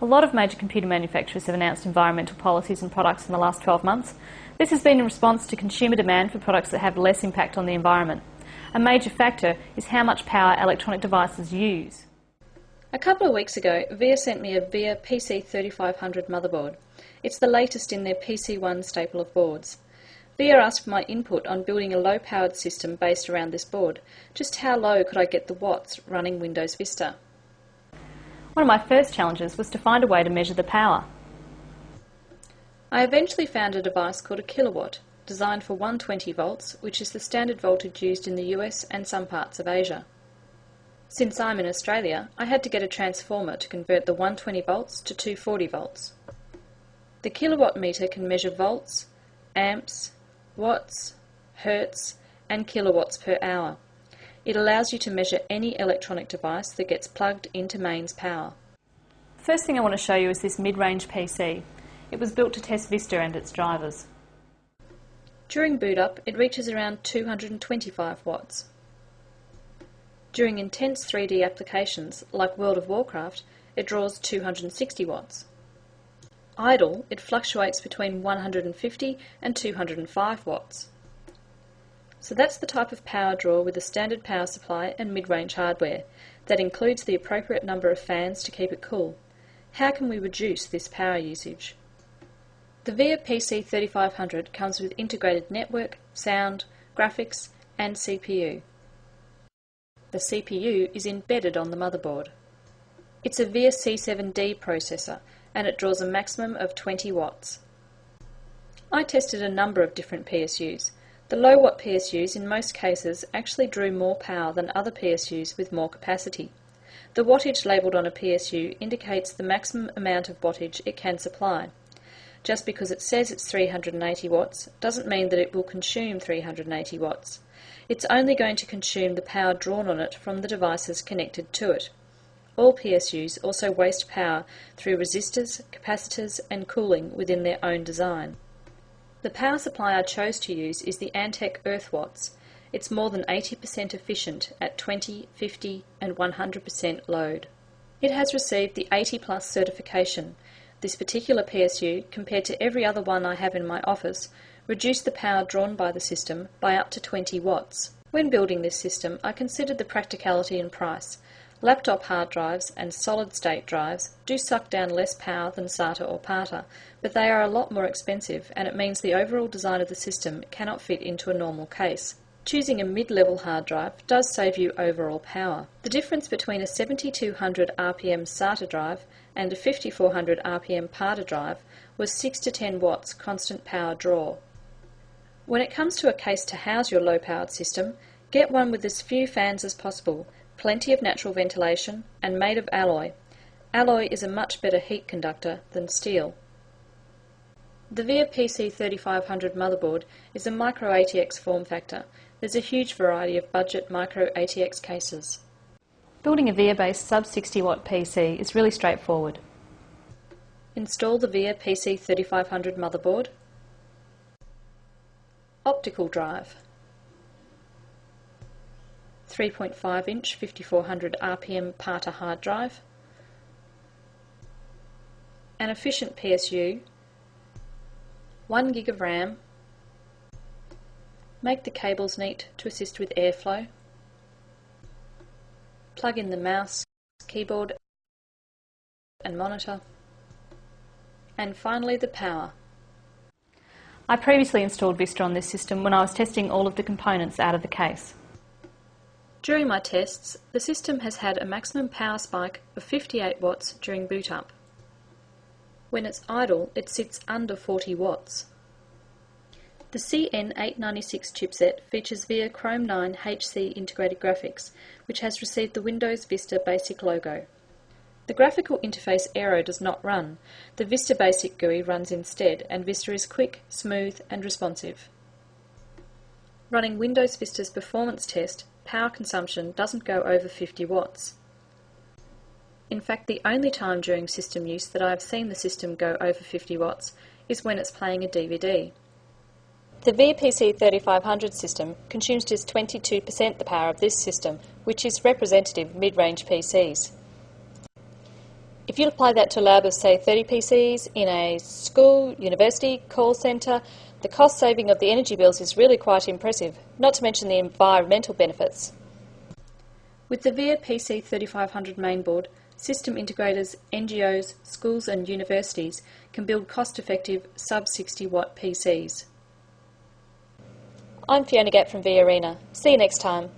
A lot of major computer manufacturers have announced environmental policies and products in the last 12 months. This has been in response to consumer demand for products that have less impact on the environment. A major factor is how much power electronic devices use. A couple of weeks ago, VIA sent me a VIA PC3500 motherboard. It's the latest in their PC1 staple of boards. VIA asked for my input on building a low-powered system based around this board. Just how low could I get the watts running Windows Vista? One of my first challenges was to find a way to measure the power. I eventually found a device called a kilowatt, designed for 120 volts, which is the standard voltage used in the US and some parts of Asia. Since I'm in Australia, I had to get a transformer to convert the 120 volts to 240 volts. The kilowatt meter can measure volts, amps, watts, hertz, and kilowatts per hour. It allows you to measure any electronic device that gets plugged into mains power. The first thing I want to show you is this mid-range PC. It was built to test Vista and its drivers. During boot up, it reaches around 225 watts. During intense 3D applications, like World of Warcraft, it draws 260 watts. Idle, it fluctuates between 150 and 205 watts. So that's the type of power draw with a standard power supply and mid-range hardware. That includes the appropriate number of fans to keep it cool. How can we reduce this power usage? The VIA PC3500 comes with integrated network, sound, graphics and CPU. The CPU is embedded on the motherboard. It's a VIA C7D processor and it draws a maximum of 20 watts. I tested a number of different PSUs. The low watt PSUs in most cases actually drew more power than other PSUs with more capacity. The wattage labelled on a PSU indicates the maximum amount of wattage it can supply. Just because it says it's 380 watts doesn't mean that it will consume 380 watts. It's only going to consume the power drawn on it from the devices connected to it. All PSUs also waste power through resistors, capacitors and cooling within their own design. The power supply I chose to use is the Antec EarthWatts. It's more than 80% efficient at 20, 50 and 100% load. It has received the 80 Plus certification. This particular PSU, compared to every other one I have in my office, reduced the power drawn by the system by up to 20 watts. When building this system, I considered the practicality and price. Laptop hard drives and solid-state drives do suck down less power than SATA or PATA, but they are a lot more expensive and it means the overall design of the system cannot fit into a normal case. Choosing a mid-level hard drive does save you overall power. The difference between a 7200 RPM SATA drive and a 5400 RPM PATA drive was 6 to 10 watts constant power draw. When it comes to a case to house your low-powered system, get one with as few fans as possible, plenty of natural ventilation, and made of alloy. Alloy is a much better heat conductor than steel. The VIA PC3500 motherboard is a micro ATX form factor. There's a huge variety of budget micro ATX cases. Building a VIA-based sub-60 watt PC is really straightforward. Install the VIA PC3500 motherboard. Optical drive. 3.5 inch 5400 RPM PATA hard drive, an efficient PSU, 1 gig of RAM, make the cables neat to assist with airflow, plug in the mouse, keyboard and monitor, and finally the power. I previously installed Vista on this system when I was testing all of the components out of the case. During my tests, the system has had a maximum power spike of 58 watts during boot up. When it's idle, it sits under 40 watts. The CN896 chipset features VIA Chrome 9 HC integrated graphics, which has received the Windows Vista Basic logo. The graphical interface Aero does not run. The Vista Basic GUI runs instead, and Vista is quick, smooth and responsive. Running Windows Vista's performance test, power consumption doesn't go over 50 watts. In fact, the only time during system use that I have seen the system go over 50 watts is when it's playing a DVD. The VIA PC3500 system consumes just 22% the power of this system, which is representative mid-range PCs. If you apply that to a lab of, say, 30 PCs in a school, university, call centre, the cost saving of the energy bills is really quite impressive, not to mention the environmental benefits. With the VIA PC 3500 mainboard, system integrators, NGOs, schools and universities can build cost-effective sub-60 watt PCs. I'm Fiona Gatt from VIA Arena. See you next time.